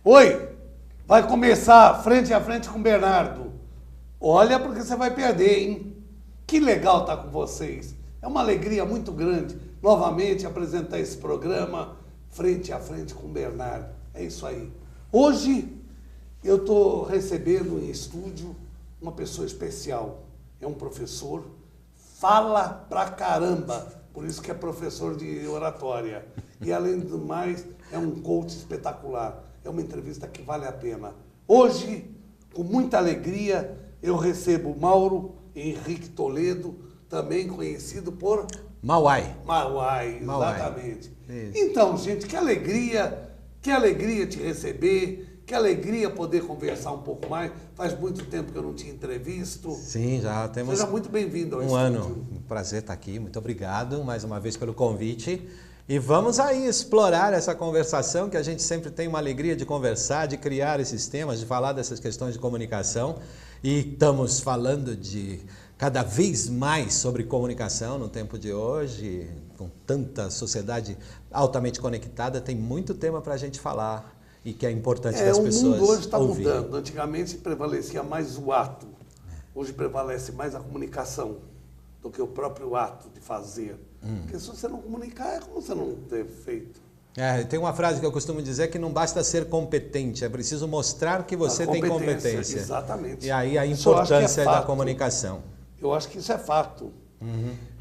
Oi, vai começar frente a frente com o Bernardo. Olha, porque você vai perder, hein? Que legal estar com vocês. É uma alegria muito grande novamente apresentar esse programa frente a frente com o Bernardo. É isso aí. Hoje eu estou recebendo em estúdio uma pessoa especial. É um professor, fala pra caramba, por isso que é professor de oratória. E além do mais, é um coach espetacular. É uma entrevista que vale a pena. Hoje, com muita alegria, eu recebo Mauro Henrique Toledo, também conhecido por... Mauai. Mauai, exatamente. Isso. Então, gente, que alegria te receber, que alegria poder conversar um pouco mais. Faz muito tempo que eu não te entrevisto. Sim, já temos... Seja muito bem-vindo ao estúdio. Ano. Um prazer estar aqui. Muito obrigado mais uma vez pelo convite. E vamos aí explorar essa conversação, que a gente sempre tem uma alegria de conversar, de criar esses temas, de falar dessas questões de comunicação. E estamos falando de cada vez mais sobre comunicação no tempo de hoje, com tanta sociedade altamente conectada, tem muito tema para a gente falar e que é importante das pessoas ouvirem. O mundo hoje está mudando. Antigamente prevalecia mais o ato. Hoje prevalece mais a comunicação do que o próprio ato de fazer. Porque se você não comunicar, é como você não ter feito. Tem uma frase que eu costumo dizer que não basta ser competente, é preciso mostrar que você tem competência. Exatamente. E aí a importância da comunicação. Eu acho que isso é fato.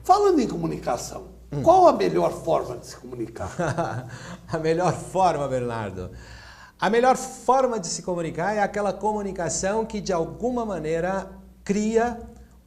Falando em comunicação, qual a melhor forma de se comunicar? A melhor forma, Bernardo? A melhor forma de se comunicar é aquela comunicação que de alguma maneira cria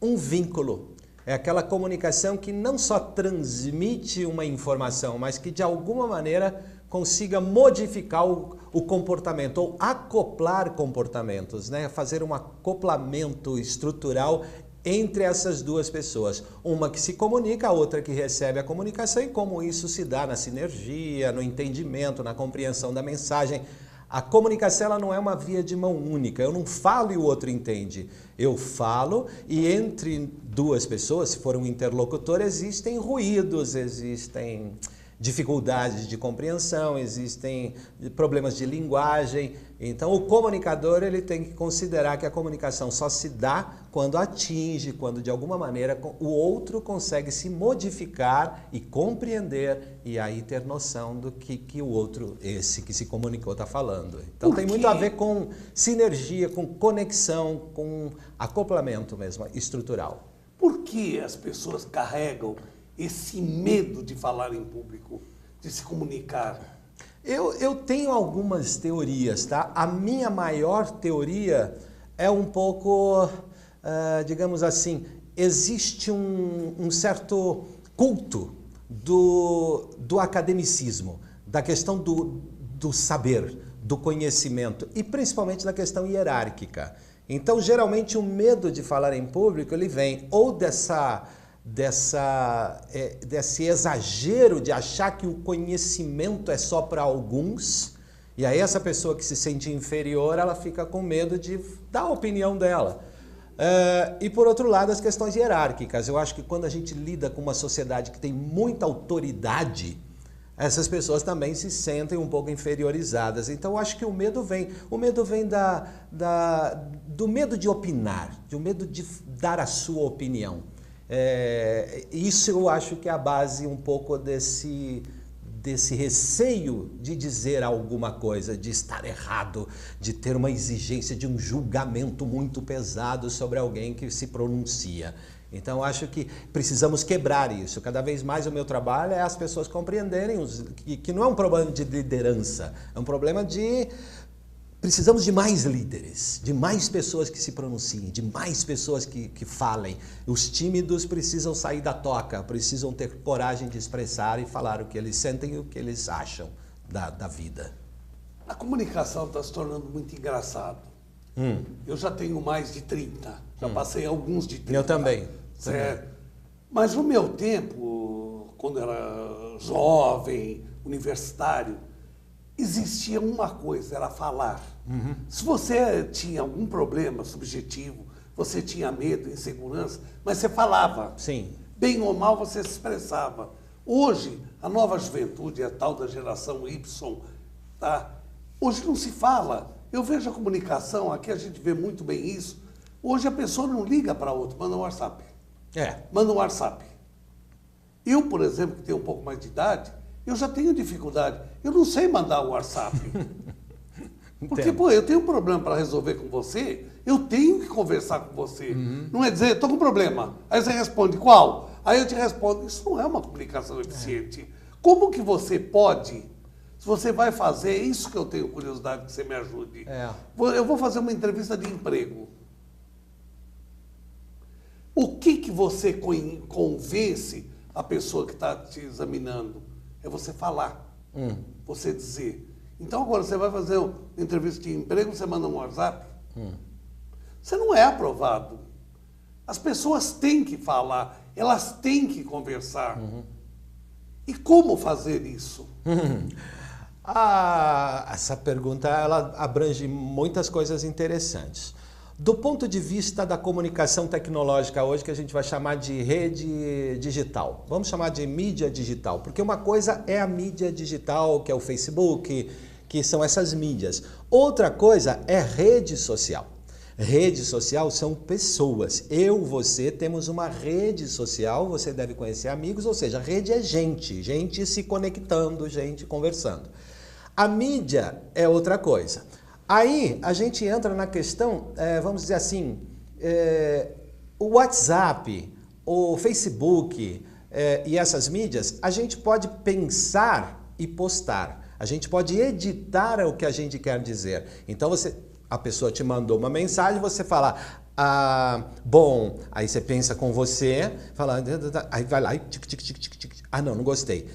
um vínculo. É aquela comunicação que não só transmite uma informação, mas que de alguma maneira consiga modificar o comportamento ou acoplar comportamentos, né? Fazer um acoplamento estrutural entre essas duas pessoas. Uma que se comunica, a outra que recebe a comunicação e como isso se dá na sinergia, no entendimento, na compreensão da mensagem. A comunicação ela não é uma via de mão única, eu não falo e o outro entende. Eu falo e entre duas pessoas, se for um interlocutor, existem ruídos, existem dificuldades de compreensão, existem problemas de linguagem. Então o comunicador ele tem que considerar que a comunicação só se dá quando atinge, quando de alguma maneira o outro consegue se modificar e compreender e aí ter noção do que o outro, esse que se comunicou, está falando. Então tem muito a ver com sinergia, com conexão, com acoplamento mesmo, estrutural. Por que as pessoas carregam esse medo de falar em público, de se comunicar? Eu tenho algumas teorias, tá? A minha maior teoria é um pouco, digamos assim, existe um certo culto do academicismo, da questão do saber, do conhecimento e principalmente da questão hierárquica. Então, geralmente, o medo de falar em público ele vem ou desse exagero de achar que o conhecimento é só para alguns, e aí essa pessoa que se sente inferior, ela fica com medo de dar a opinião dela. E por outro lado, as questões hierárquicas. Eu acho que quando a gente lida com uma sociedade que tem muita autoridade, essas pessoas também se sentem um pouco inferiorizadas. Então eu acho que o medo vem do medo de opinar, do medo de dar a sua opinião. Isso eu acho que é a base um pouco desse receio de dizer alguma coisa, de estar errado, de ter uma exigência de um julgamento muito pesado sobre alguém que se pronuncia. Então, eu acho que precisamos quebrar isso. Cada vez mais o meu trabalho é as pessoas compreenderem que não é um problema de liderança, é um problema de... Precisamos de mais líderes, de mais pessoas que se pronunciem, de mais pessoas que falem. Os tímidos precisam sair da toca, precisam ter coragem de expressar e falar o que eles sentem e o que eles acham da vida. A comunicação está se tornando muito engraçado. Eu já tenho mais de 30, já passei alguns de 30. Eu também. Certo? Mas no meu tempo, quando eu era jovem, universitário, existia uma coisa, era falar. Se você tinha algum problema subjetivo, você tinha medo, insegurança, mas você falava. Sim. Bem ou mal, você se expressava. Hoje, a nova juventude, a tal da geração Y, tá? Hoje não se fala. Eu vejo a comunicação, aqui a gente vê muito bem isso. Hoje a pessoa não liga para outra, manda um WhatsApp. Manda um WhatsApp. Eu, por exemplo, que tenho um pouco mais de idade, eu já tenho dificuldade. Eu não sei mandar o WhatsApp. Porque, pô, eu tenho um problema para resolver com você, eu tenho que conversar com você. Não é dizer, estou com um problema. Aí você responde, qual? Aí eu te respondo, isso não é uma comunicação eficiente. Como que você pode, se você vai fazer, é isso que eu tenho curiosidade que você me ajude. Eu vou fazer uma entrevista de emprego. O que você convence a pessoa que está te examinando? É você falar, você dizer. Então agora você vai fazer uma entrevista de emprego, você manda um WhatsApp, você não é aprovado. As pessoas têm que falar, elas têm que conversar. E como fazer isso? Essa pergunta ela abrange muitas coisas interessantes. Do ponto de vista da comunicação tecnológica hoje, que a gente vai chamar de rede digital. Vamos chamar de mídia digital, porque uma coisa é a mídia digital, que é o Facebook, que são essas mídias. Outra coisa é rede social. Rede social são pessoas. Eu, você, temos uma rede social, você deve conhecer amigos, ou seja, rede é gente se conectando, gente conversando. A mídia é outra coisa. Aí a gente entra na questão, vamos dizer assim, o WhatsApp, o Facebook e essas mídias, a gente pode pensar e postar. A gente pode editar o que a gente quer dizer. Então a pessoa te mandou uma mensagem, você fala, bom, aí você pensa com você, fala, aí vai lá e não gostei,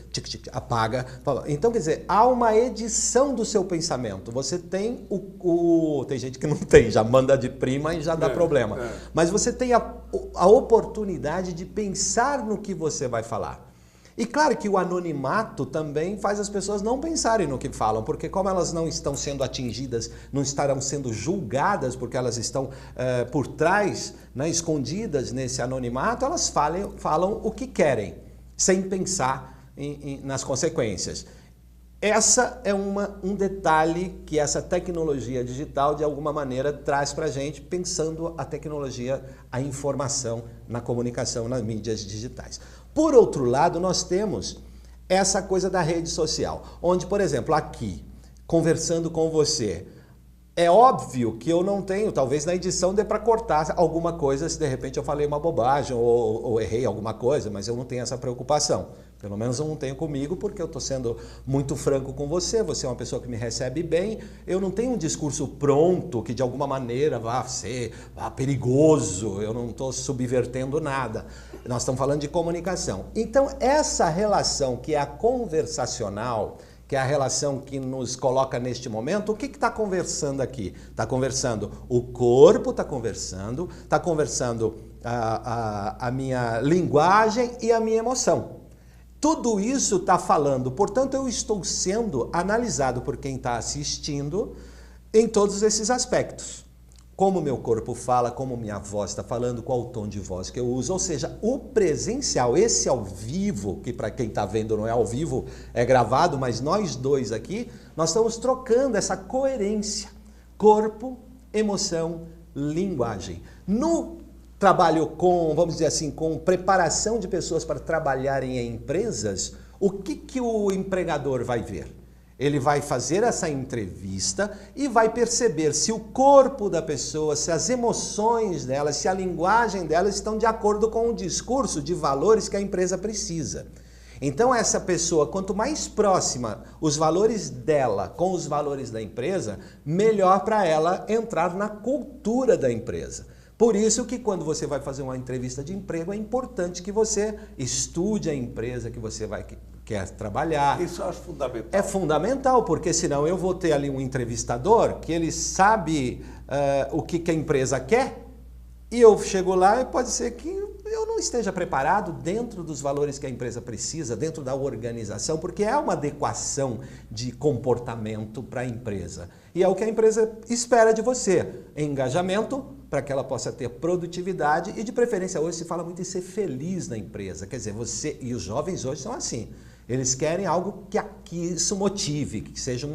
apaga. Então, quer dizer, há uma edição do seu pensamento. Você tem tem gente que não tem, já manda de prima e já dá problema. Mas você tem a oportunidade de pensar no que você vai falar. E claro que o anonimato também faz as pessoas não pensarem no que falam, porque como elas não estão sendo atingidas, não estarão sendo julgadas, porque elas estão por trás, né, escondidas nesse anonimato, elas falam o que querem, sem pensar nas consequências. Essa é um detalhe que essa tecnologia digital, de alguma maneira, traz para a gente, pensando a tecnologia, a informação na comunicação, nas mídias digitais. Por outro lado, nós temos essa coisa da rede social, onde, por exemplo, aqui, conversando com você, é óbvio que eu não tenho, talvez na edição dê para cortar alguma coisa, se de repente eu falei uma bobagem ou errei alguma coisa, mas eu não tenho essa preocupação. Pelo menos eu não tenho comigo, porque eu estou sendo muito franco com você, você é uma pessoa que me recebe bem, eu não tenho um discurso pronto que de alguma maneira vá ser perigoso, eu não estou subvertendo nada. Nós estamos falando de comunicação. Então, essa relação que é a conversacional, que é a relação que nos coloca neste momento, o que está conversando aqui? Está conversando o corpo, está conversando a minha linguagem e a minha emoção. Tudo isso está falando, portanto eu estou sendo analisado por quem está assistindo em todos esses aspectos. Como meu corpo fala, como minha voz está falando, qual o tom de voz que eu uso, ou seja, o presencial, esse ao vivo, que para quem está vendo não é ao vivo, é gravado, mas nós dois aqui, nós estamos trocando essa coerência, corpo, emoção, linguagem. No trabalho com, vamos dizer assim, com preparação de pessoas para trabalharem em empresas, o que o empregador vai ver? Ele vai fazer essa entrevista e vai perceber se o corpo da pessoa, se as emoções dela, se a linguagem dela estão de acordo com o discurso de valores que a empresa precisa. Então essa pessoa, quanto mais próxima os valores dela com os valores da empresa, melhor para ela entrar na cultura da empresa. Por isso que quando você vai fazer uma entrevista de emprego, é importante que você estude a empresa que você quer trabalhar. Isso eu acho fundamental. É fundamental, porque senão eu vou ter ali um entrevistador que ele sabe o que a empresa quer, e eu chego lá e pode ser que eu não esteja preparado dentro dos valores que a empresa precisa, dentro da organização, porque é uma adequação de comportamento para a empresa. E é o que a empresa espera de você, engajamento, para que ela possa ter produtividade e, de preferência, hoje se fala muito em ser feliz na empresa. Quer dizer, você e os jovens hoje são assim. Eles querem algo que isso motive, que seja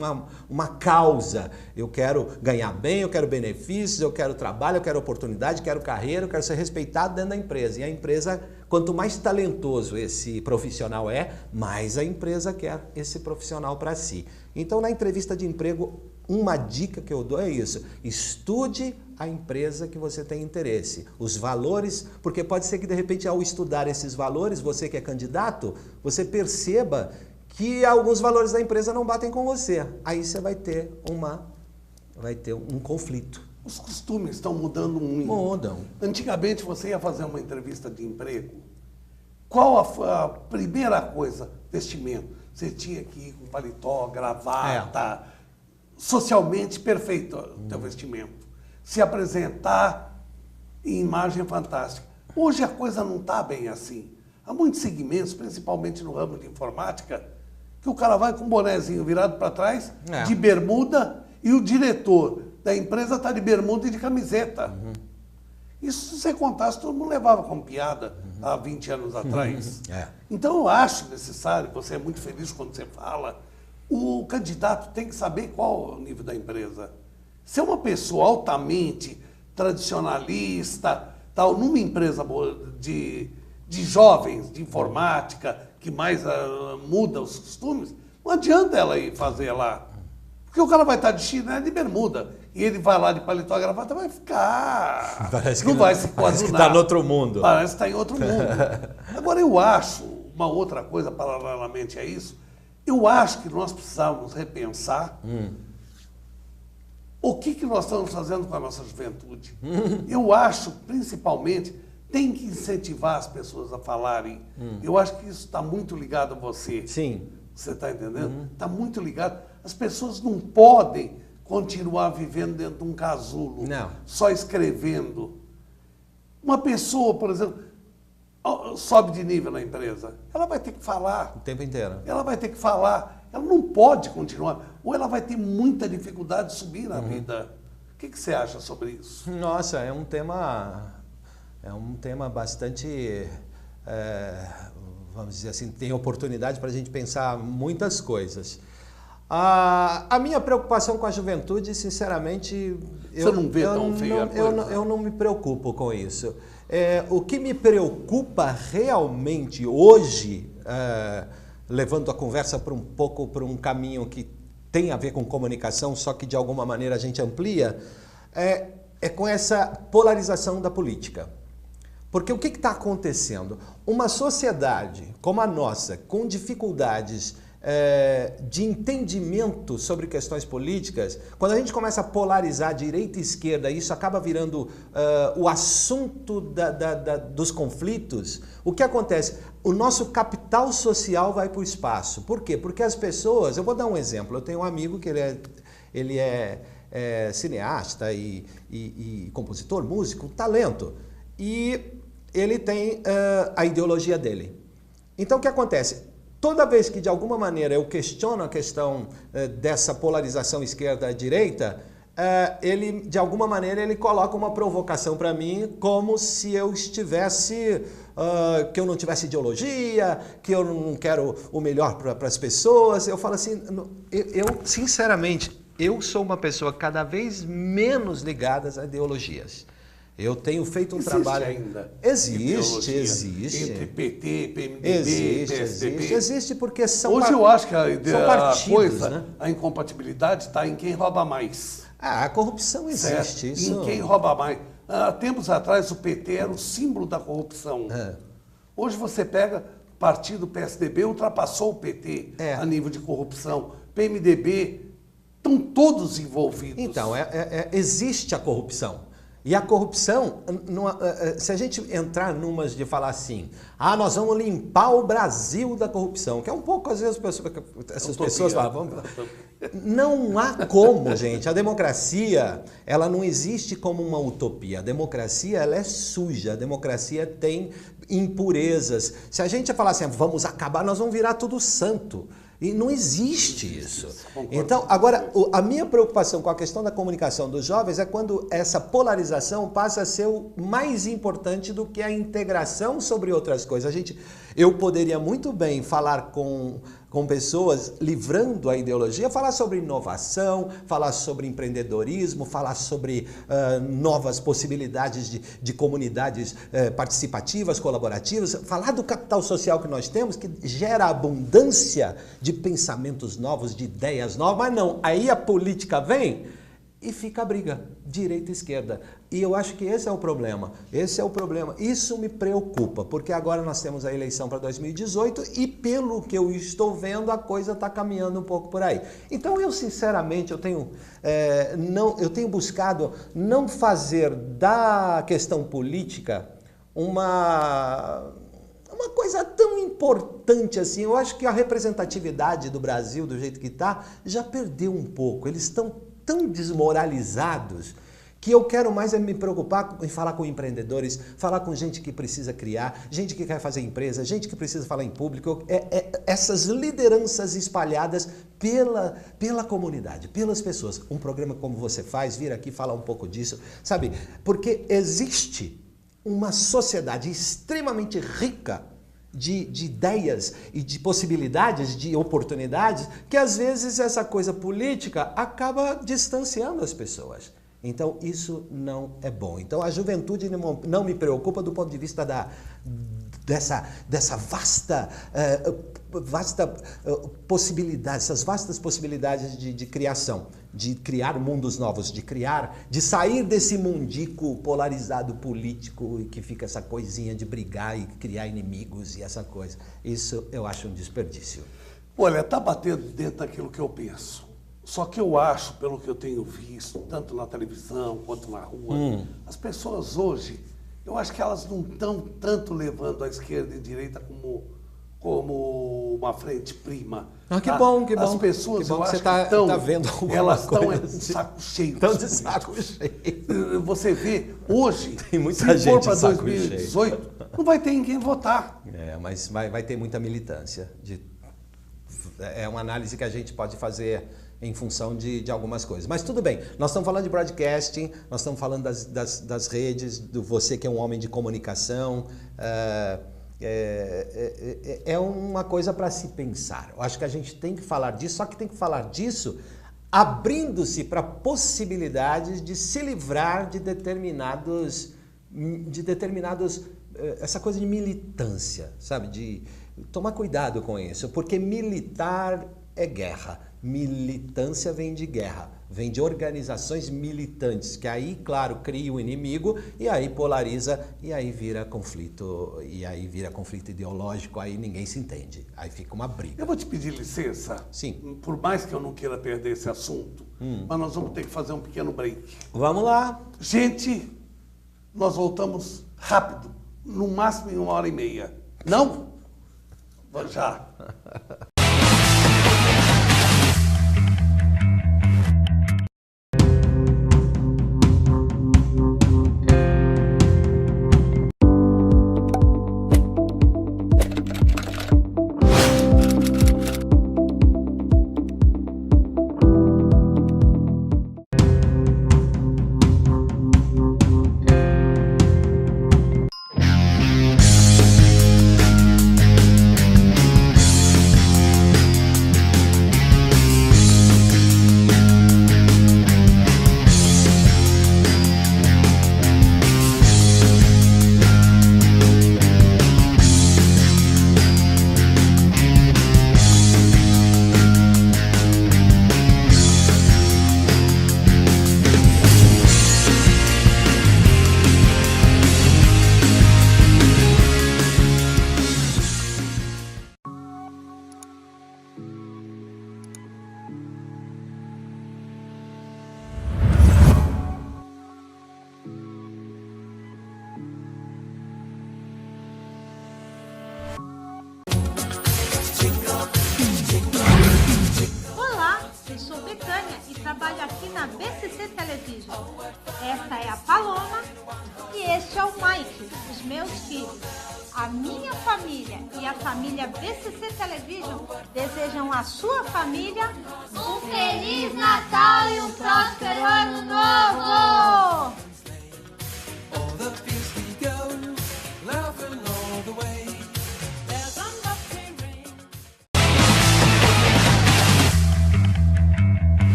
uma causa. Eu quero ganhar bem, eu quero benefícios, eu quero trabalho, eu quero oportunidade, quero carreira, eu quero ser respeitado dentro da empresa. E a empresa, quanto mais talentoso esse profissional é, mais a empresa quer esse profissional para si. Então, na entrevista de emprego, uma dica que eu dou é isso: estude a empresa que você tem interesse, os valores, porque pode ser que de repente ao estudar esses valores, você que é candidato, você perceba que alguns valores da empresa não batem com você. Aí você vai ter um conflito. Os costumes estão mudando muito. Mudam. Antigamente você ia fazer uma entrevista de emprego, qual a primeira coisa? Vestimento. Você tinha que ir com paletó, gravata, socialmente perfeito o teu vestimento. Se apresentar em imagem fantástica. Hoje a coisa não está bem assim. Há muitos segmentos, principalmente no ramo de informática, que o cara vai com um bonezinho virado para trás, de bermuda, e o diretor da empresa está de bermuda e de camiseta. Isso, se você contasse, todo mundo levava como piada há 20 anos atrás. Então eu acho necessário, você é muito feliz quando você fala, o candidato tem que saber qual é o nível da empresa. Se é uma pessoa altamente tradicionalista, tal, numa empresa de jovens, de informática, que mais muda os costumes, não adianta ela ir fazer lá. Porque o cara vai estar de chinelo e de bermuda. E ele vai lá de paletó e gravata, vai ficar... não vai se coadunar. Parece que está em outro mundo. Parece que está em outro mundo. Agora, eu acho, uma outra coisa paralelamente a isso, eu acho que nós precisamos repensar o que nós estamos fazendo com a nossa juventude. Eu acho, principalmente, tem que incentivar as pessoas a falarem. Eu acho que isso está muito ligado a você. Sim. Você está entendendo? Está muito ligado. As pessoas não podem continuar vivendo dentro de um casulo, só escrevendo. Uma pessoa, por exemplo, sobe de nível na empresa, ela vai ter que falar. O tempo inteiro. Ela vai ter que falar. Ela não pode continuar. Ou ela vai ter muita dificuldade de subir na vida. O que você acha sobre isso? Nossa, é um tema bastante, vamos dizer assim, tem oportunidade para a gente pensar muitas coisas. A minha preocupação com a juventude, sinceramente, você não vê tão feia a coisa? Eu não me preocupo com isso. O que me preocupa realmente hoje, levando a conversa para um caminho que tem a ver com comunicação, só que de alguma maneira a gente amplia, é com essa polarização da política. Porque o que está acontecendo? Uma sociedade como a nossa, com dificuldades de entendimento sobre questões políticas, quando a gente começa a polarizar direita e esquerda, isso acaba virando o assunto dos conflitos, o que acontece? O nosso capital social vai para o espaço. Por quê? Porque as pessoas... Eu vou dar um exemplo. Eu tenho um amigo que ele é cineasta e compositor, músico, talento. E ele tem a ideologia dele. Então, o que acontece? Toda vez que, de alguma maneira, eu questiono a questão dessa polarização esquerda-direita, ele, de alguma maneira, ele coloca uma provocação para mim, como se eu estivesse... que eu não tivesse ideologia, que eu não quero o melhor para as pessoas. Eu falo assim, sinceramente, eu sou uma pessoa cada vez menos ligada a ideologias. Eu tenho feito um trabalho... ainda? Existe. Entre PT, PMDB, PSDB? Existe porque são Hoje eu acho que partidos, né? A incompatibilidade está em quem rouba mais. A corrupção existe. Isso... Em quem rouba mais. Há tempos atrás o PT era o símbolo da corrupção. Hoje você pega o partido PSDB, ultrapassou o PT a nível de corrupção. PMDB, estão todos envolvidos. Então, existe a corrupção. E a corrupção, se a gente entrar numas de falar assim, nós vamos limpar o Brasil da corrupção, que é um pouco, às vezes, essas pessoas falam, não há como, gente. A democracia, ela não existe como uma utopia. A democracia, ela é suja. A democracia tem impurezas. Se a gente falar assim, vamos acabar, nós vamos virar tudo santo. E não existe isso. Então, agora, a minha preocupação com a questão da comunicação dos jovens é quando essa polarização passa a ser o mais importante do que a integração sobre outras coisas. Eu poderia muito bem falar com pessoas livrando a ideologia, falar sobre inovação, falar sobre empreendedorismo, falar sobre novas possibilidades de comunidades participativas, colaborativas, falar do capital social que nós temos, que gera abundância de pensamentos novos, de ideias novas, mas não, aí a política vem e fica a briga, direita e esquerda. E eu acho que esse é o problema. Esse é o problema. Isso me preocupa, porque agora nós temos a eleição para 2018 e pelo que eu estou vendo, a coisa está caminhando um pouco por aí. Então eu, sinceramente, eu tenho buscado não fazer da questão política uma coisa tão importante assim. Eu acho que a representatividade do Brasil, do jeito que está, já perdeu um pouco. Eles estão tão desmoralizados que eu quero mais me preocupar em falar com empreendedores, falar com gente que precisa criar, gente que quer fazer empresa, gente que precisa falar em público, essas lideranças espalhadas pela comunidade, pelas pessoas. Um programa como você faz, vir aqui falar um pouco disso, sabe? Porque existe uma sociedade extremamente rica de ideias e de possibilidades, de oportunidades, que às vezes essa coisa política acaba distanciando as pessoas. Então isso não é bom. Então a juventude não me preocupa do ponto de vista dessa vasta possibilidade, essas vastas possibilidades de criação, de criar mundos novos, de sair desse mundico polarizado político e que fica essa coisinha de brigar e criar inimigos e essa coisa. Isso eu acho um desperdício. Olha, está batendo dentro daquilo que eu penso. Só que eu acho, pelo que eu tenho visto, tanto na televisão quanto na rua, as pessoas hoje, eu acho que elas não estão tanto levando a esquerda e a direita como uma frente prima. Ah, que bom, que bom. As pessoas, eu acho você que estão, tá vendo elas estão assim. de saco cheio. Estão de saco cheio. Você vê, hoje, tem muita se for gente para de saco 2018, cheio. Não vai ter ninguém votar. Mas vai ter muita militância. É uma análise que a gente pode fazer em função de algumas coisas. Mas tudo bem, nós estamos falando de broadcasting, nós estamos falando das redes, do você que é um homem de comunicação. É uma coisa para se pensar. Eu acho que a gente tem que falar disso, só que tem que falar disso abrindo-se para possibilidades de se livrar de determinados essa coisa de militância, sabe? De tomar cuidado com isso, porque militar é guerra. Militância vem de guerra, vem de organizações militantes, que aí, claro, cria o inimigo e aí polariza e aí vira conflito ideológico, aí ninguém se entende, aí fica uma briga. Eu vou te pedir licença, sim, por mais que eu não queira perder esse assunto, mas nós vamos ter que fazer um pequeno break. Vamos lá. Gente, nós voltamos rápido, no máximo em 1h30. Não? Já. família e a família VCC Television desejam à sua família um Feliz Natal e um próspero Ano Novo!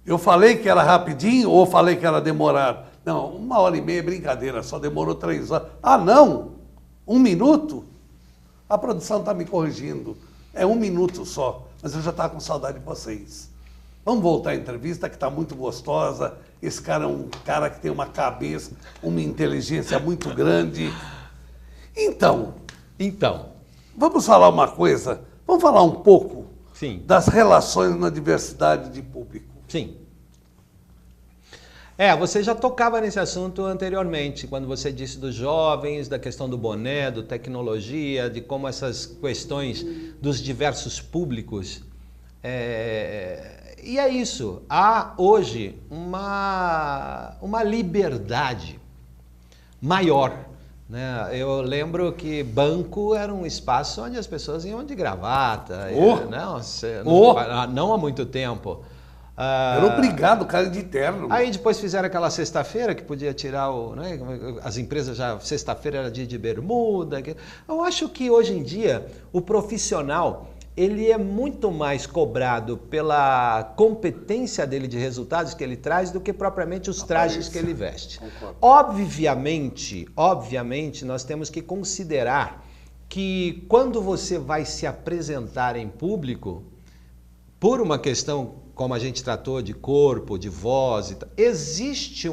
Eu falei que era rapidinho ou falei que era demorado? Não, 1h30 é brincadeira, só demorou 3 horas. Ah, não? 1 minuto? A produção está me corrigindo. É 1 minuto só, mas eu já estava com saudade de vocês. Vamos voltar à entrevista, que está muito gostosa. Esse cara é um cara que tem uma cabeça, uma inteligência muito grande. Então, vamos falar uma coisa. Vamos falar um pouco das relações na diversidade de público. Sim. Você já tocava nesse assunto anteriormente, quando você disse dos jovens, da questão do boné, do tecnologia, de como essas questões dos diversos públicos. E é isso. Há hoje uma liberdade maior. Né? Eu lembro que banco era um espaço onde as pessoas iam de gravata. Não há muito tempo. Era obrigado, cara de terno. Aí depois fizeram aquela sexta-feira que podia tirar o... Né, as empresas já... Sexta-feira era dia de bermuda. Eu acho que hoje em dia o profissional ele é muito mais cobrado pela competência dele de resultados que ele traz do que propriamente os trajes que ele veste. Concordo. Obviamente, nós temos que considerar que quando você vai se apresentar em público, por uma questão... como a gente tratou de corpo, de voz, existe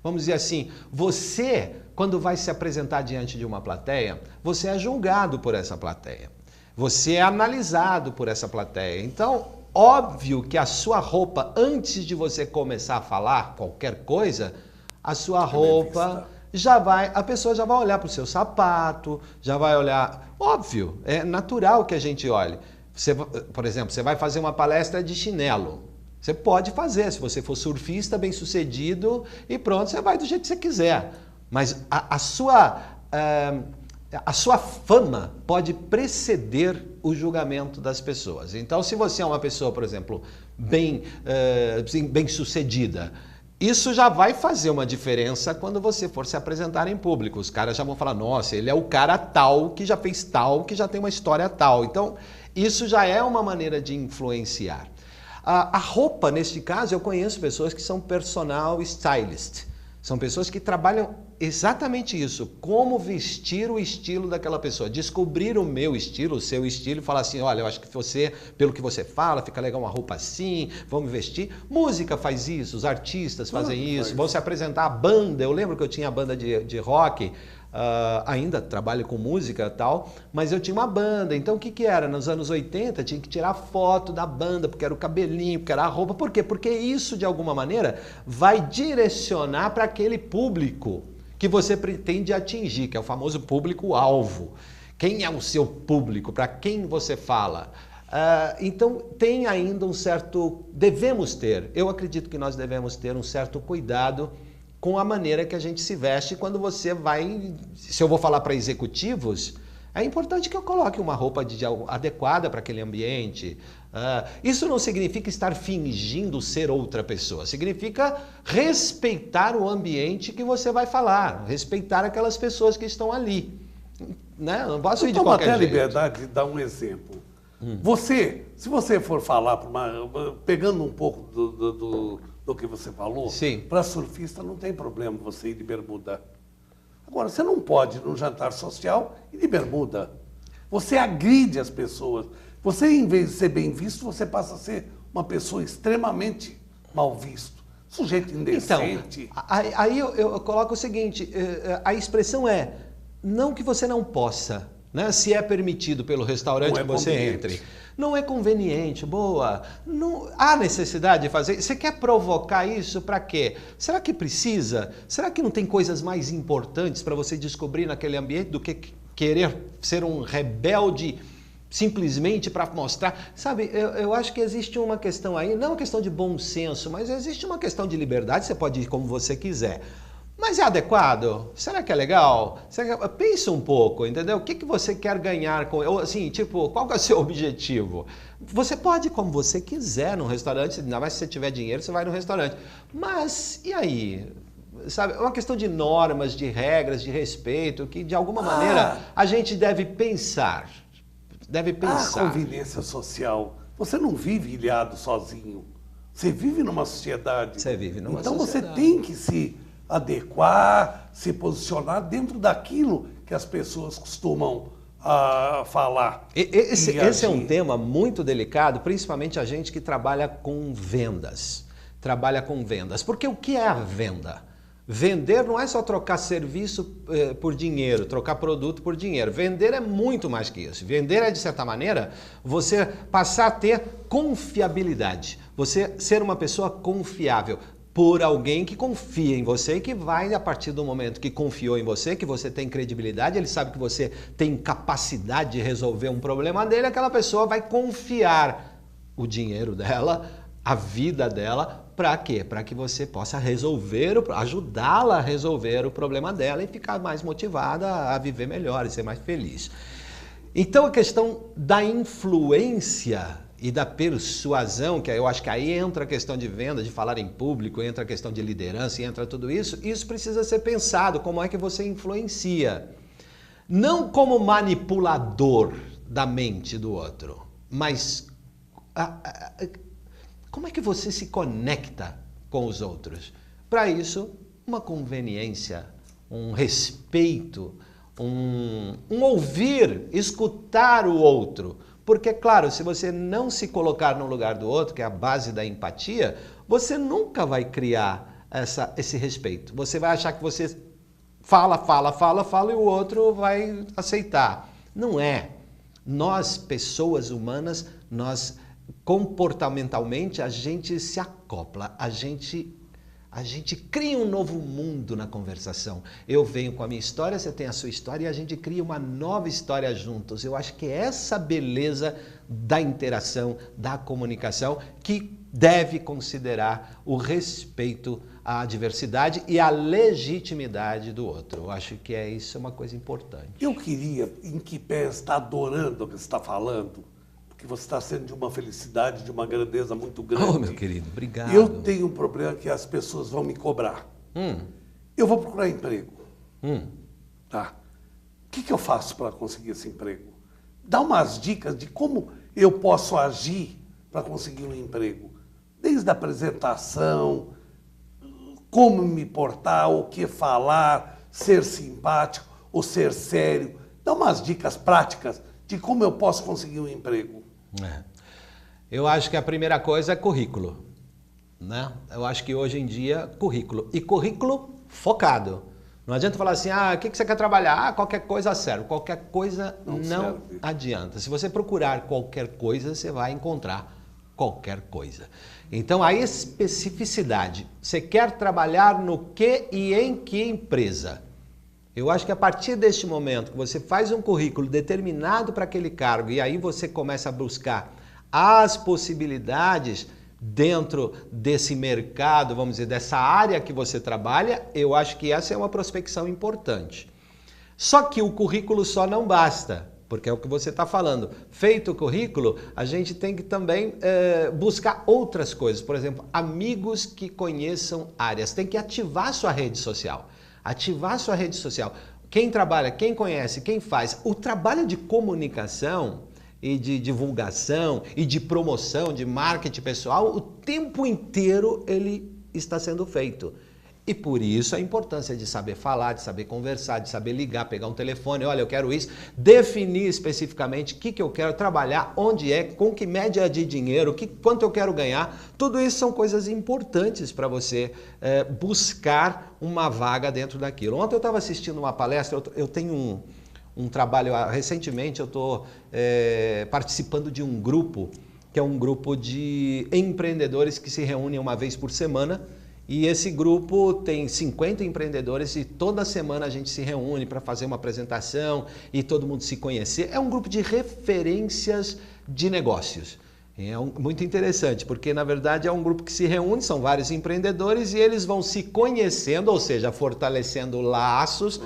vamos dizer assim, você, quando vai se apresentar diante de uma plateia, você é julgado por essa plateia, você é analisado por essa plateia. Então, óbvio que a sua roupa, antes de você começar a falar qualquer coisa, a sua roupa a pessoa já vai olhar para o seu sapato, já vai olhar, óbvio, é natural que a gente olhe. Por exemplo, você vai fazer uma palestra de chinelo. Você pode fazer, se você for surfista, bem sucedido, e pronto, você vai do jeito que você quiser. Mas a sua fama pode preceder o julgamento das pessoas. Então, se você é uma pessoa, por exemplo, bem sucedida, isso já vai fazer uma diferença quando você for se apresentar em público. Os caras já vão falar, nossa, ele é o cara tal, que já fez tal, que já tem uma história tal. Então, isso já é uma maneira de influenciar. A roupa, neste caso, eu conheço pessoas que são personal stylist. São pessoas que trabalham exatamente isso, como vestir o estilo daquela pessoa, descobrir o meu estilo, o seu estilo e falar assim, olha, eu acho que você, pelo que você fala, fica legal uma roupa assim, vamos vestir. Música faz isso, os artistas fazem isso, vão se apresentar a banda. Eu lembro que eu tinha a banda de rock, ainda trabalho com música e tal, mas eu tinha uma banda. Então o que era? Nos anos 80 tinha que tirar foto da banda, porque era o cabelinho, porque era a roupa. Por quê? Porque isso de alguma maneira vai direcionar para aquele público que você pretende atingir, que é o famoso público-alvo. Quem é o seu público? Para quem você fala? Então tem ainda um certo... eu acredito que nós devemos ter um certo cuidado com a maneira que a gente se veste quando você vai... Se eu vou falar para executivos, é importante que eu coloque uma roupa adequada para aquele ambiente. Isso não significa estar fingindo ser outra pessoa. Significa respeitar o ambiente que você vai falar. Respeitar aquelas pessoas que estão ali. Né? Não posso ir de qualquer jeito. Eu tomo até a liberdade de dar um exemplo. Você, se você for falar, pegando um pouco do que você falou, para surfista não tem problema você ir de bermuda. Agora, você não pode, num jantar social, ir de bermuda. Você agride as pessoas. Você, em vez de ser bem visto, você passa a ser uma pessoa extremamente mal visto. Sujeito indecente. Então, aí eu coloco o seguinte, a expressão é, não que você não possa, né, se é permitido pelo restaurante que você entre. Não é conveniente, boa. Não há necessidade de fazer. Você quer provocar isso para quê? Será que precisa? Será que não tem coisas mais importantes para você descobrir naquele ambiente do que querer ser um rebelde simplesmente para mostrar? Sabe, eu acho que existe uma questão aí, não uma questão de bom senso, mas existe uma questão de liberdade, você pode ir como você quiser. Mas é adequado? Será que é legal? Pensa um pouco, entendeu? O que você quer ganhar com... Assim, tipo, qual que é o seu objetivo? Você pode ir como você quiser num restaurante, ainda mais se você tiver dinheiro, você vai no restaurante. Mas, e aí? Sabe, é uma questão de normas, de regras, de respeito, que de alguma maneira a gente deve pensar. Deve pensar. A convivência social. Você não vive ilhado sozinho. Você vive numa sociedade. Você vive numa então sociedade. Você tem que se adequar, se posicionar dentro daquilo que as pessoas costumam falar. Esse é um tema muito delicado, principalmente a gente que trabalha com vendas. Porque o que é a venda? Vender não é só trocar serviço por dinheiro, trocar produto por dinheiro. Vender é muito mais que isso. Vender é, de certa maneira, você passar a ter confiabilidade. Você ser uma pessoa confiável por alguém que confia em você e que vai, a partir do momento que confiou em você, que você tem credibilidade, ele sabe que você tem capacidade de resolver um problema dele, aquela pessoa vai confiar o dinheiro dela, a vida dela. Para quê? Para que você possa ajudá-la a resolver o problema dela e ficar mais motivada a viver melhor e ser mais feliz. Então a questão da influência e da persuasão, que eu acho que aí entra a questão de venda, de falar em público, entra a questão de liderança, entra tudo isso, isso precisa ser pensado, como é que você influencia. Não como manipulador da mente do outro, mas... como é que você se conecta com os outros? Para isso, uma conveniência, um respeito, um ouvir, escutar o outro. Porque, claro, se você não se colocar no lugar do outro, que é a base da empatia, você nunca vai criar esse respeito. Você vai achar que você fala e o outro vai aceitar. Não é. Nós, pessoas humanas, nós... comportamentalmente a gente se acopla, a gente cria um novo mundo na conversação. Eu venho com a minha história, você tem a sua história e a gente cria uma nova história juntos. Eu acho que é essa beleza da interação, da comunicação, que deve considerar o respeito à diversidade e à legitimidade do outro. Eu acho que isso é uma coisa importante. Eu queria, em que pé está adorando o que você está falando, que você está sendo de uma felicidade, de uma grandeza muito grande. Oh, meu querido, obrigado. Eu tenho um problema que as pessoas vão me cobrar. Eu vou procurar emprego. Tá? O que eu faço para conseguir esse emprego? Dá umas dicas de como eu posso agir para conseguir um emprego. Desde a apresentação, como me portar, o que falar, ser simpático ou ser sério. Dá umas dicas práticas de como eu posso conseguir um emprego. Eu acho que a primeira coisa é currículo, né? Eu acho que hoje em dia, currículo. E currículo focado. Não adianta falar assim, o que você quer trabalhar? Qualquer coisa serve. Qualquer coisa não adianta. Se você procurar qualquer coisa, você vai encontrar qualquer coisa. Então, a especificidade. Você quer trabalhar no que e em que empresa? Eu acho que a partir deste momento que você faz um currículo determinado para aquele cargo e aí você começa a buscar as possibilidades dentro desse mercado, vamos dizer, dessa área que você trabalha, eu acho que essa é uma prospecção importante. Só que o currículo só não basta, porque é o que você está falando. Feito o currículo, a gente tem que também buscar outras coisas. Por exemplo, amigos que conheçam áreas. Tem que ativar sua rede social. Ativar sua rede social. Quem trabalha, quem conhece, quem faz. O trabalho de comunicação e de divulgação e de promoção, de marketing pessoal, o tempo inteiro ele está sendo feito. E por isso a importância de saber falar, de saber conversar, de saber ligar, pegar um telefone, olha, eu quero isso, definir especificamente o que eu quero trabalhar, onde é, com que média de dinheiro, quanto eu quero ganhar. Tudo isso são coisas importantes para você buscar uma vaga dentro daquilo. Ontem eu estava assistindo uma palestra, eu tenho um trabalho, recentemente eu estou participando de um grupo, que é um grupo de empreendedores que se reúnem uma vez por semana. E esse grupo tem 50 empreendedores e toda semana a gente se reúne para fazer uma apresentação e todo mundo se conhecer. É um grupo de referências de negócios. Muito interessante, porque na verdade é um grupo que se reúne, são vários empreendedores e eles vão se conhecendo, ou seja, fortalecendo laços,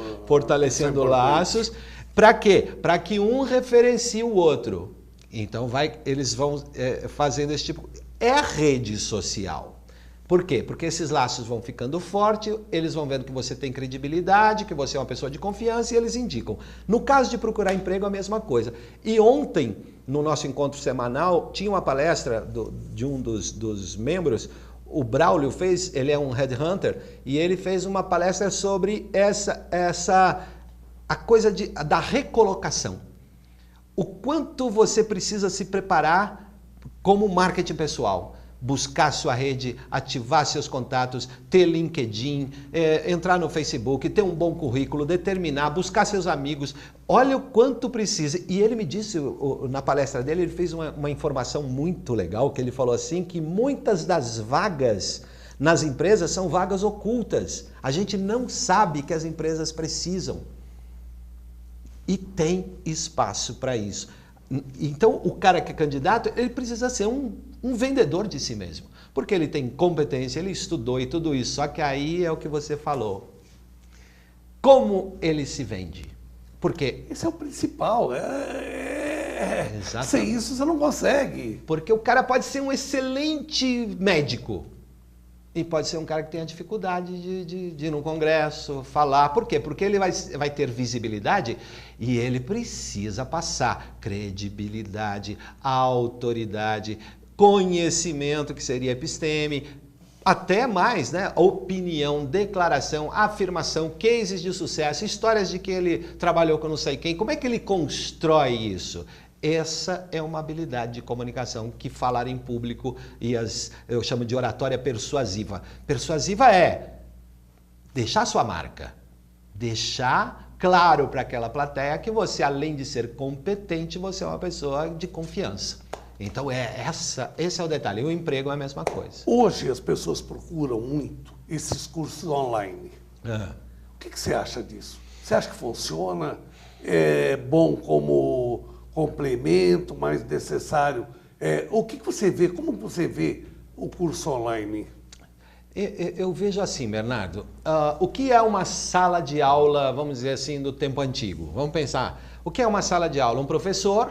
para quê? Para que um referencie o outro. Então eles vão fazendo esse tipo... É a rede social. Por quê? Porque esses laços vão ficando fortes, eles vão vendo que você tem credibilidade, que você é uma pessoa de confiança e eles indicam. No caso de procurar emprego, a mesma coisa. E ontem, no nosso encontro semanal, tinha uma palestra de um dos membros, o Braulio fez, ele é um headhunter, e ele fez uma palestra sobre a coisa da recolocação. O quanto você precisa se preparar como marketing pessoal. Buscar sua rede, ativar seus contatos, ter LinkedIn, entrar no Facebook, ter um bom currículo, determinar, buscar seus amigos. Olha o quanto precisa. E ele me disse, na palestra dele, ele fez uma informação muito legal, que ele falou assim, que muitas das vagas nas empresas são vagas ocultas. A gente não sabe que as empresas precisam. E tem espaço para isso. Então, o cara que é candidato, ele precisa ser um vendedor de si mesmo. Porque ele tem competência, ele estudou e tudo isso. Só que aí é o que você falou. Como ele se vende? Porque... Esse é o principal. Sem isso você não consegue. Porque o cara pode ser um excelente médico. E pode ser um cara que tenha dificuldade de ir num congresso, falar. Por quê? Porque ele vai ter visibilidade e ele precisa passar credibilidade, autoridade, conhecimento, que seria episteme, até mais, né? Opinião, declaração, afirmação, cases de sucesso, histórias de que ele trabalhou com não sei quem. Como é que ele constrói isso? Essa é uma habilidade de comunicação que falar em público eu chamo de oratória persuasiva. Persuasiva é deixar sua marca, deixar claro para aquela plateia que você, além de ser competente, você é uma pessoa de confiança. Então esse é o detalhe. O emprego é a mesma coisa. Hoje as pessoas procuram muito esses cursos online. O que você acha disso? Você acha que funciona? É bom como complemento, mais necessário? O que você vê? Como você vê o curso online? Eu vejo assim, Bernardo, o que é uma sala de aula, vamos dizer assim, do tempo antigo? Vamos pensar, o que é uma sala de aula? Um professor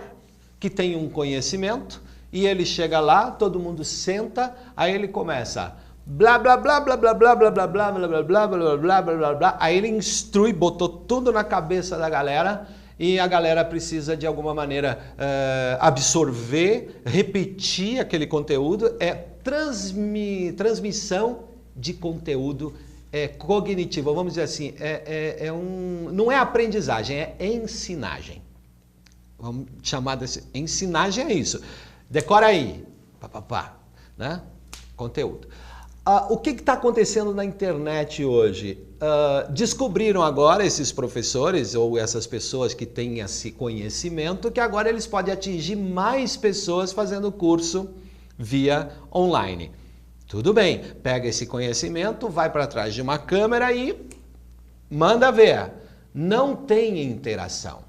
que tem um conhecimento e ele chega lá, todo mundo senta, aí ele começa blá blá blá blá blá blá blá blá blá blá blá blá blá blá blá blá, aí ele instrui, botou tudo na cabeça da galera e a galera precisa de alguma maneira absorver, repetir aquele conteúdo, transmissão de conteúdo cognitivo, vamos dizer assim, não é aprendizagem, é ensinagem. Vamos chamar desse... Ensinagem é isso. Decora aí. Né? Conteúdo. O que está acontecendo na internet hoje? Descobriram agora esses professores ou essas pessoas que têm esse conhecimento que agora eles podem atingir mais pessoas fazendo curso via online. Tudo bem, pega esse conhecimento, vai para trás de uma câmera e manda ver. Não tem interação.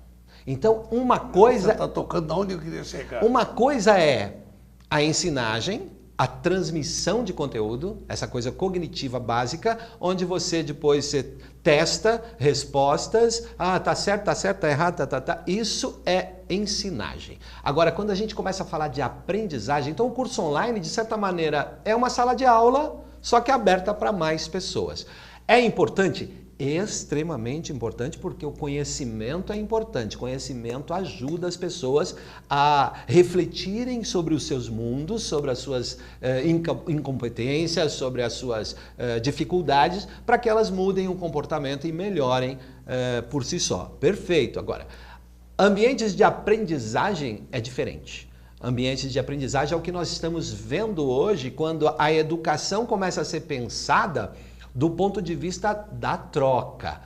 Então, uma coisa... Você está tocando onde eu queria chegar. Uma coisa é a ensinagem, a transmissão de conteúdo, essa coisa cognitiva básica, onde você depois testa respostas, tá certo, tá errado, tá. Isso é ensinagem. Agora, quando a gente começa a falar de aprendizagem, então o curso online, de certa maneira, é uma sala de aula, só que aberta para mais pessoas. É importante? Extremamente importante, porque o conhecimento é importante. Conhecimento ajuda as pessoas a refletirem sobre os seus mundos, sobre as suas incompetências, sobre as suas dificuldades, para que elas mudem o comportamento e melhorem por si só. Perfeito. Agora, ambientes de aprendizagem é diferente. Ambientes de aprendizagem é o que nós estamos vendo hoje, quando a educação começa a ser pensada do ponto de vista da troca.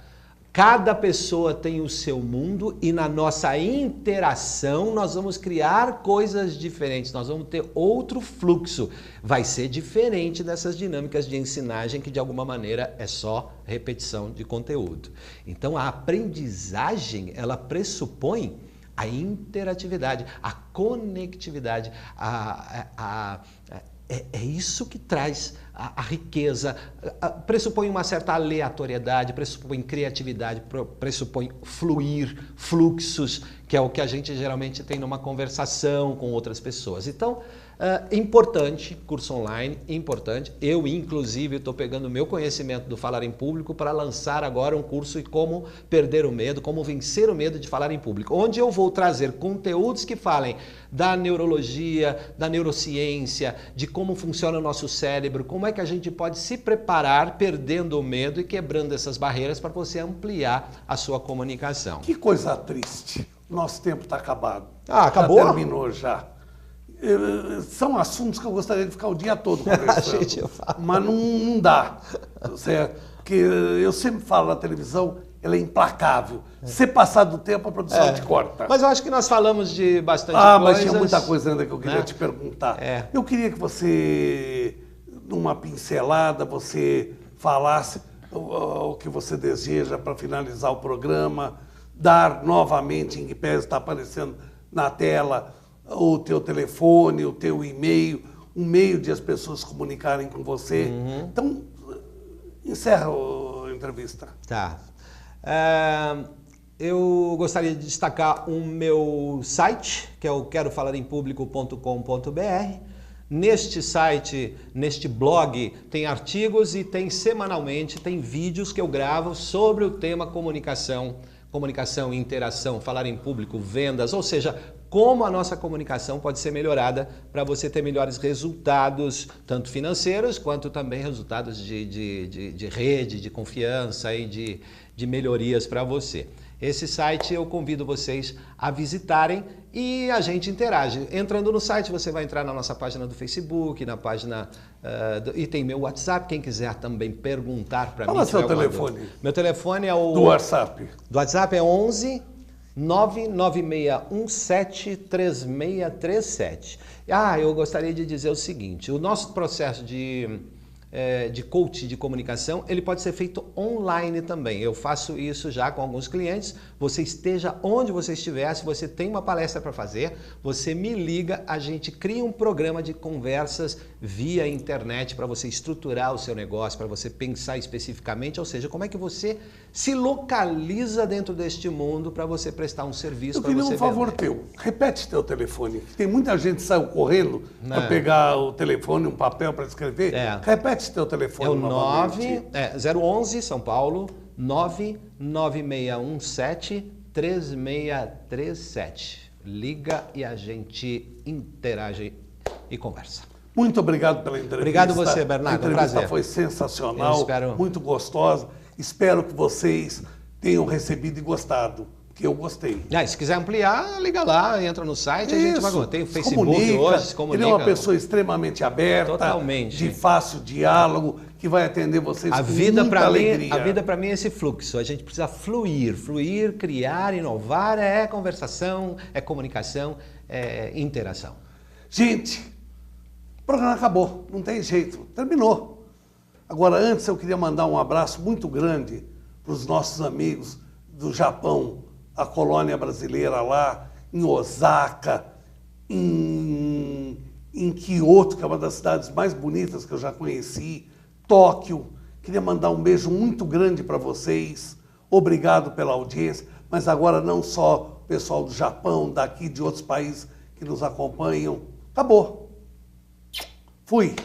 Cada pessoa tem o seu mundo e na nossa interação nós vamos criar coisas diferentes, nós vamos ter outro fluxo. Vai ser diferente dessas dinâmicas de ensinagem que de alguma maneira é só repetição de conteúdo. Então a aprendizagem, ela pressupõe a interatividade, a conectividade, é isso que traz a riqueza, pressupõe uma certa aleatoriedade, pressupõe criatividade, pressupõe fluxos, que é o que a gente geralmente tem numa conversação com outras pessoas. Então, importante, curso online, importante. Eu, inclusive, estou pegando o meu conhecimento do falar em público para lançar agora um curso de como perder o medo, como vencer o medo de falar em público, onde eu vou trazer conteúdos que falem da neurologia, da neurociência, de como funciona o nosso cérebro, como é que a gente pode se preparar perdendo o medo e quebrando essas barreiras para você ampliar a sua comunicação. Que coisa triste. Nosso tempo está acabado. Ah, acabou? Já terminou já. São assuntos que eu gostaria de ficar o dia todo conversando, mas não dá. Porque eu sempre falo na televisão, ela é implacável. Se passar do tempo, a produção te corta. Mas eu acho que nós falamos de bastante coisa. Mas tinha muita coisa ainda que eu queria te perguntar. Eu queria que você, numa pincelada, você falasse o que você deseja para finalizar o programa, dar novamente, em que pese está aparecendo na tela, o teu telefone, o teu e-mail, um meio de as pessoas se comunicarem com você. Então, encerra a entrevista. Tá. Eu gostaria de destacar o meu site, que é o querofalarimpublico.com.br. Neste site, neste blog, tem artigos e tem semanalmente, tem vídeos que eu gravo sobre o tema comunicação, interação, falar em público, vendas, ou seja, como a nossa comunicação pode ser melhorada para você ter melhores resultados, tanto financeiros quanto também resultados de rede, de confiança e de melhorias para você. Esse site eu convido vocês a visitarem e a gente interage. Entrando no site, você vai entrar na nossa página do Facebook, na página e tem meu WhatsApp, quem quiser também perguntar para mim. Qual é o seu telefone? Meu telefone é o... Do WhatsApp? Do WhatsApp é 11 996173637. Eu gostaria de dizer o seguinte, o nosso processo de coaching de comunicação, ele pode ser feito online também. Eu faço isso já com alguns clientes. Você esteja onde você estiver, se você tem uma palestra para fazer, você me liga, a gente cria um programa de conversas via internet para você estruturar o seu negócio, para você pensar especificamente, ou seja, como é que você se localiza dentro deste mundo para você prestar um serviço para você vender. Eu queria um favor teu, repete teu telefone. Tem muita gente que saiu correndo para pegar o telefone, um papel para escrever. Repete teu telefone novamente. 011 São Paulo 996173637. Liga e a gente interage e conversa. Muito obrigado pela entrevista. Obrigado você, Bernardo. A entrevista foi sensacional, muito gostosa. Espero que vocês tenham recebido e gostado, porque eu gostei. Se quiser ampliar, liga lá, entra no site, a gente vai. Tem o Facebook hoje, se comunica. Ele é uma pessoa extremamente aberta, totalmente, de fácil diálogo, que vai atender vocês com muita alegria. A vida para mim é esse fluxo, a gente precisa fluir, criar, inovar, é conversação, é comunicação, é interação. Gente, o programa acabou, não tem jeito, terminou. Agora, antes eu queria mandar um abraço muito grande para os nossos amigos do Japão, a colônia brasileira lá, em Osaka, em Kyoto, que é uma das cidades mais bonitas que eu já conheci, Tóquio. Queria mandar um beijo muito grande para vocês. Obrigado pela audiência, mas agora não só o pessoal do Japão, daqui de outros países que nos acompanham. Acabou. Fui.